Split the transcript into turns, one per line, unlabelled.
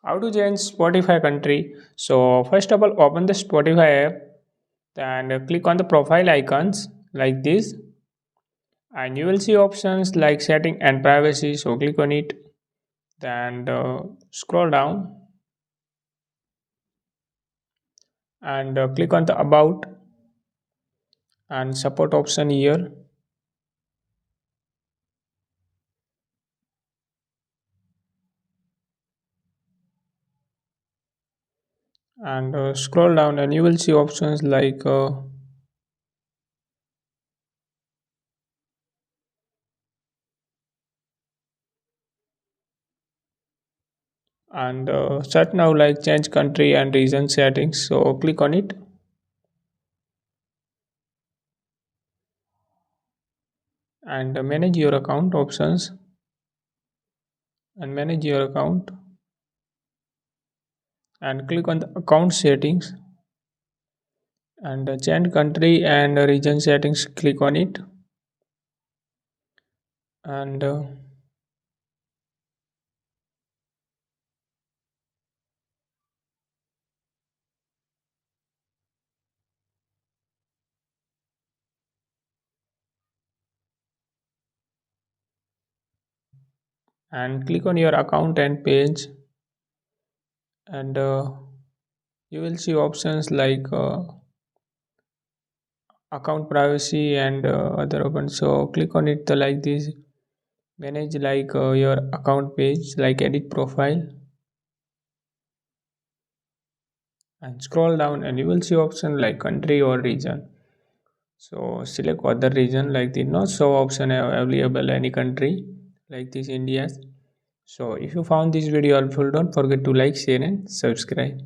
How to change Spotify country? So first of all, open the Spotify app and click on the profile icons like this, and you will see options like setting and privacy. So click on it, then scroll down and click on the about and support option here, and scroll down and you will see options like and search now like change country and region settings. So click on it and manage your account options and manage your account and click on the account settings and change country and region settings. Click on it and click on your account and page, and you will see options like account privacy and other open. So click on it like this, manage like your account page like edit profile, and scroll down and you will see option like country or region. So select other region like the not show option available any country like this India. So if you found this video helpful, don't forget to like, share and subscribe.